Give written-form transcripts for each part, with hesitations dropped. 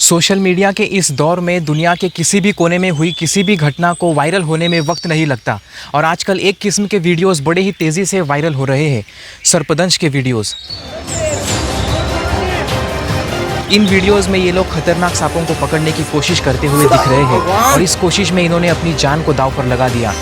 Social media के इस दौर में दुनिया के किसी भी कोने में हुई किसी भी घटना को वायरल होने में वक्त नहीं लगता और आजकल एक किस्म के वीडियोस बड़े ही तेज़ी से वायरल हो रहे हैं, सर्पदंश के वीडियोस। इन वीडियोस में ये लोग खतरनाक सांपों को पकड़ने की कोशिश करते हुए दिख रहे हैं और इस कोशिश में इन्होंने अपनी जान को दांव पर लगा दिया।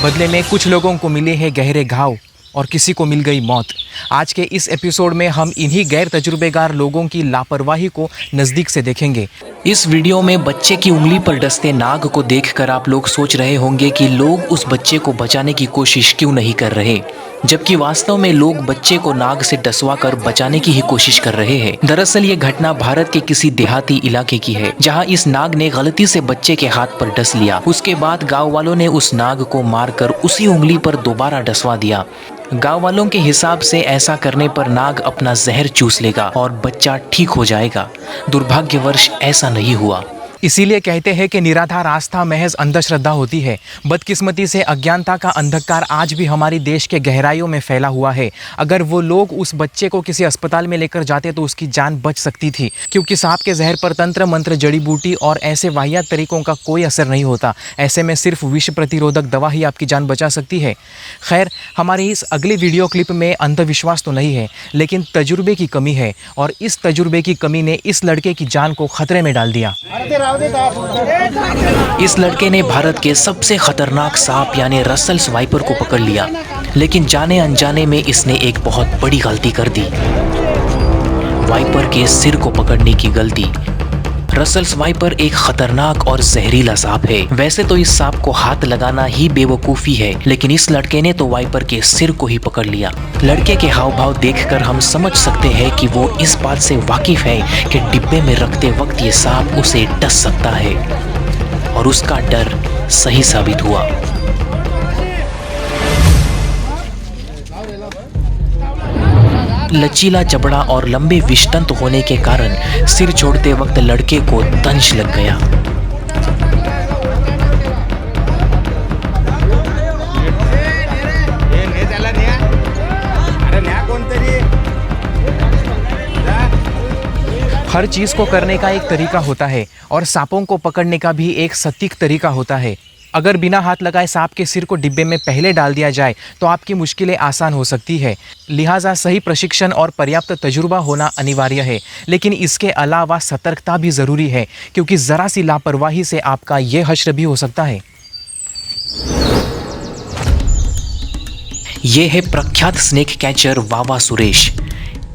बदले में कुछ लोगों को मिले हैं गहरे घाव और किसी को मिल गई मौत। आज के इस एपिसोड में हम इन्हीं गैर तजुर्बेकार लोगों की लापरवाही को नज़दीक से देखेंगे। इस वीडियो में बच्चे की उंगली पर डसते नाग को देखकर आप लोग सोच रहे होंगे कि लोग उस बच्चे को बचाने की कोशिश क्यों नहीं कर रहे, जबकि वास्तव में लोग बच्चे को नाग से डसवा कर बचाने की ही कोशिश कर रहे हैं। दरअसल ये घटना भारत के किसी देहाती इलाके की है, जहां इस नाग ने गलती से बच्चे के हाथ पर डस लिया। उसके बाद गांव वालों ने उस नाग को मारकर उसी उंगली पर दोबारा डसवा दिया। गांव वालों के हिसाब से ऐसा करने पर नाग अपना जहर चूस लेगा और बच्चा ठीक हो जाएगा। दुर्भाग्यवश ऐसा नहीं हुआ। इसीलिए कहते हैं कि निराधार आस्था महज अंधश्रद्धा होती है। बदकिस्मती से अज्ञानता का अंधकार आज भी हमारी देश के गहराइयों में फैला हुआ है। अगर वो लोग उस बच्चे को किसी अस्पताल में लेकर जाते तो उसकी जान बच सकती थी, क्योंकि सांप के जहर पर तंत्र मंत्र, जड़ी बूटी और ऐसे वाहियात तरीकों का कोई असर नहीं होता। ऐसे में सिर्फ विष प्रतिरोधक दवा ही आपकी जान बचा सकती है। खैर, हमारी इस अगली वीडियो क्लिप में अंधविश्वास तो नहीं है, लेकिन तजुर्बे की कमी है और इस तजुर्बे की कमी ने इस लड़के की जान को खतरे में डाल दिया। इस लड़के ने भारत के सबसे खतरनाक सांप यानी रसेल्स वाइपर को पकड़ लिया, लेकिन जाने अनजाने में इसने एक बहुत बड़ी गलती कर दी, वाइपर के सिर को पकड़ने की गलती। रसेल्स वाइपर एक खतरनाक और जहरीला सांप है। वैसे तो इस सांप को हाथ लगाना ही बेवकूफ़ी है, लेकिन इस लड़के ने तो वाइपर के सिर को ही पकड़ लिया। लड़के के हाव भाव देखकर हम समझ सकते हैं कि वो इस बात से वाकिफ है कि डिब्बे में रखते वक्त ये सांप उसे डस सकता है, और उसका डर सही साबित हुआ। लचीला जबड़ा और लंबे विष्टंत होने के कारण सिर छोड़ते वक्त लड़के को दंश लग गया। हर चीज़ को करने का एक तरीका होता है और सांपों को पकड़ने का भी एक सटीक तरीका होता है। अगर बिना हाथ लगाए सांप के सिर को डिब्बे में पहले डाल दिया जाए तो आपकी मुश्किलें आसान हो सकती है। लिहाजा सही प्रशिक्षण और पर्याप्त तजुर्बा होना अनिवार्य है, लेकिन इसके अलावा सतर्कता भी ज़रूरी है, क्योंकि ज़रा सी लापरवाही से आपका ये हश्र भी हो सकता है। ये है प्रख्यात स्नेक कैचर वावा सुरेश।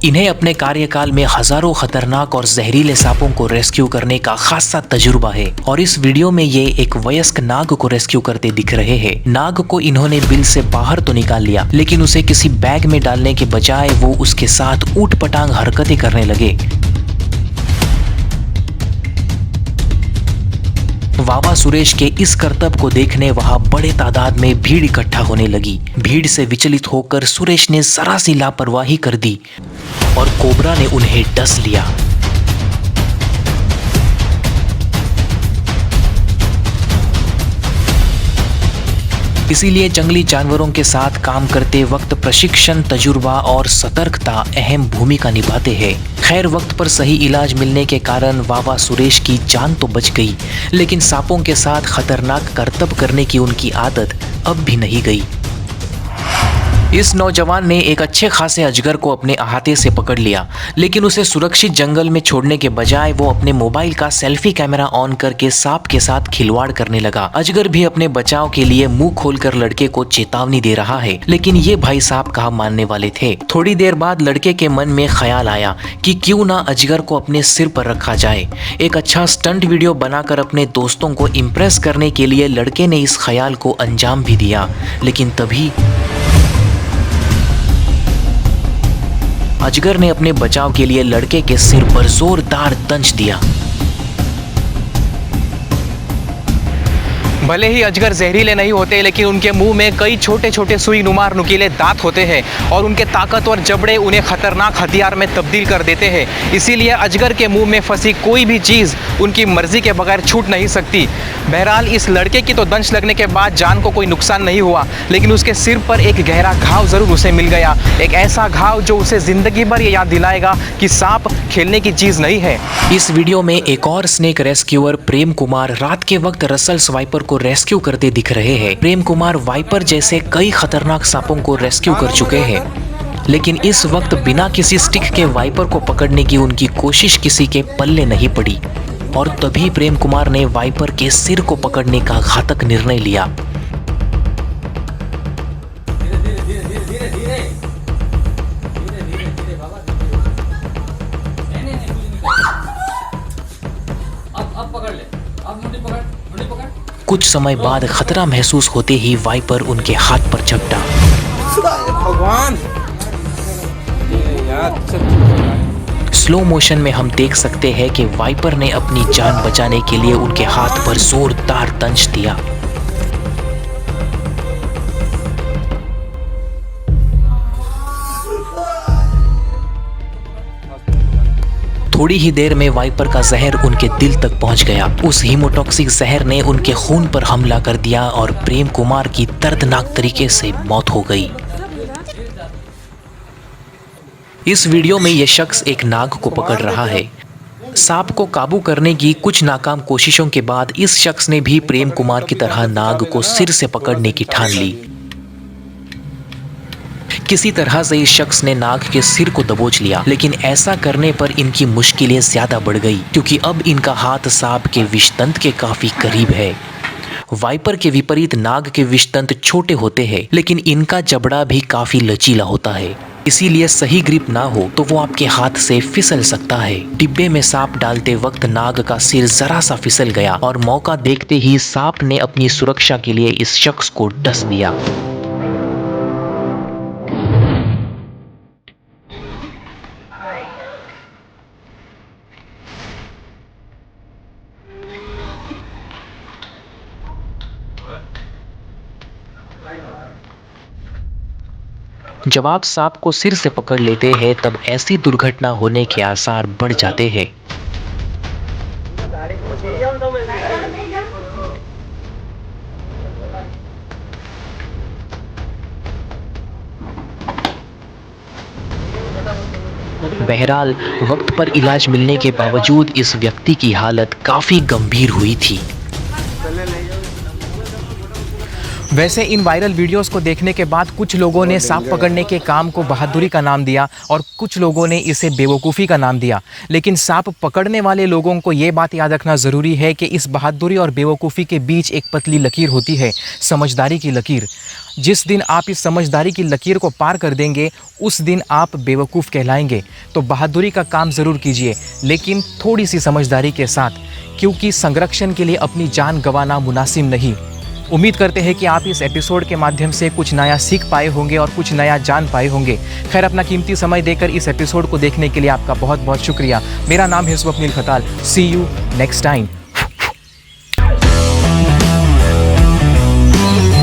इन्हें अपने कार्यकाल में हजारों खतरनाक और जहरीले सांपों को रेस्क्यू करने का खासा तजुर्बा है, और इस वीडियो में ये एक वयस्क नाग को रेस्क्यू करते दिख रहे हैं। नाग को इन्होंने बिल से बाहर तो निकाल लिया, लेकिन उसे किसी बैग में डालने के बजाय वो उसके साथ ऊट-पटांग हरकतें करने लगे। वावा सुरेश के इस करतब को देखने वहां बड़े तादाद में भीड़ इकट्ठा होने लगी। भीड़ से विचलित होकर सुरेश ने जरा सी लापरवाही कर दी और कोबरा ने उन्हें डस लिया। इसीलिए जंगली जानवरों के साथ काम करते वक्त प्रशिक्षण, तजुर्बा और सतर्कता अहम भूमिका निभाते हैं। खैर, वक्त पर सही इलाज मिलने के कारण वावा सुरेश की जान तो बच गई, लेकिन सांपों के साथ खतरनाक करतब करने की उनकी आदत अब भी नहीं गई। इस नौजवान ने एक अच्छे खासे अजगर को अपने अहाते से पकड़ लिया, लेकिन उसे सुरक्षित जंगल में छोड़ने के बजाय वो अपने मोबाइल का सेल्फी कैमरा ऑन करके सांप के साथ खिलवाड़ करने लगा। अजगर भी अपने बचाव के लिए मुंह खोलकर लड़के को चेतावनी दे रहा है, लेकिन ये भाई साहब कहाँ मानने वाले थे। थोड़ी देर बाद लड़के के मन में ख्याल आया कि क्यों ना अजगर को अपने सिर पर रखा जाए। एक अच्छा स्टंट वीडियो बनाकर अपने दोस्तों को इम्प्रेस करने के लिए लड़के ने इस ख्याल को अंजाम भी दिया, लेकिन तभी अजगर ने अपने बचाव के लिए लड़के के सिर पर जोरदार दंश दिया। भले ही अजगर जहरीले नहीं होते, लेकिन उनके मुंह में कई छोटे छोटे सुई नुमार नुकीले दांत होते हैं और उनके ताकतवर जबड़े उन्हें खतरनाक हथियार में तब्दील कर देते हैं। इसीलिए अजगर के मुंह में फंसी कोई भी चीज़ उनकी मर्जी के बगैर छूट नहीं सकती। बहरहाल इस लड़के की तो दंश लगने के बाद जान को कोई नुकसान नहीं हुआ, लेकिन उसके सिर पर एक गहरा घाव ज़रूर उसे मिल गया। एक ऐसा घाव जो उसे ज़िंदगी भर ये याद दिलाएगा कि सांप खेलने की चीज़ नहीं है। इस वीडियो में एक और स्नेक रेस्क्यूअर प्रेम कुमार रात के वक्त रसल्स वाइपर को रेस्क्यू करते दिख रहे हैं। प्रेम कुमार वाइपर जैसे कई खतरनाक सांपों को रेस्क्यू कर चुके हैं, लेकिन इस वक्त बिना किसी स्टिक के वाइपर को पकड़ने की उनकी कोशिश किसी के पल्ले नहीं पड़ी और तभी प्रेम कुमार ने वाइपर के सिर को पकड़ने का घातक निर्णय लिया। कुछ समय बाद खतरा महसूस होते ही वाइपर उनके हाथ पर झपटा। भगवान, स्लो मोशन में हम देख सकते हैं कि वाइपर ने अपनी जान बचाने के लिए उनके हाथ पर जोरदार दंश दिया। थोड़ी ही देर में वाइपर का जहर उनके दिल तक पहुंच गया। उस हीमोटॉक्सिक जहर ने उनके खून पर हमला कर दिया और प्रेम कुमार की दर्दनाक तरीके से मौत हो गई। इस वीडियो में यह शख्स एक नाग को पकड़ रहा है। सांप को काबू करने की कुछ नाकाम कोशिशों के बाद इस शख्स ने भी प्रेम कुमार की तरह नाग को सिर से पकड़ने की ठान ली। किसी तरह से इस शख्स ने नाग के सिर को दबोच लिया, लेकिन ऐसा करने पर इनकी मुश्किलें ज्यादा बढ़ गई क्योंकि अब इनका हाथ सांप के विषतंत के काफी करीब है। वाइपर के विपरीत नाग के विषतंत छोटे होते हैं, लेकिन इनका जबड़ा भी काफी लचीला होता है, इसीलिए सही ग्रिप ना हो तो वो आपके हाथ से फिसल सकता है। डिब्बे में सांप डालते वक्त नाग का सिर जरा सा फिसल गया और मौका देखते ही सांप ने अपनी सुरक्षा के लिए इस शख्स को डस दिया। जब आप सांप को सिर से पकड़ लेते हैं तब ऐसी दुर्घटना होने के आसार बढ़ जाते हैं। बहरहाल वक्त पर इलाज मिलने के बावजूद इस व्यक्ति की हालत काफी गंभीर हुई थी। वैसे इन वायरल वीडियोस को देखने के बाद कुछ लोगों ने सांप पकड़ने के काम को बहादुरी का नाम दिया और कुछ लोगों ने इसे बेवकूफ़ी का नाम दिया। लेकिन सांप पकड़ने वाले लोगों को ये बात याद रखना ज़रूरी है कि इस बहादुरी और बेवकूफ़ी के बीच एक पतली लकीर होती है, समझदारी की लकीर। जिस दिन आप इस समझदारी की लकीर को पार कर देंगे उस दिन आप बेवकूफ़ कहलाएंगे। तो बहादुरी का काम ज़रूर कीजिए, लेकिन थोड़ी सी समझदारी के साथ, क्योंकि संरक्षण के लिए अपनी जान गंवाना मुनासिब नहीं। उम्मीद करते हैं कि आप इस एपिसोड के माध्यम से कुछ नया सीख पाए होंगे और कुछ नया जान पाए होंगे। खैर, अपना कीमती समय देकर इस एपिसोड को देखने के लिए आपका बहुत बहुत शुक्रिया। मेरा नाम है स्वप्निल खताल। सी यू नेक्स्ट टाइम।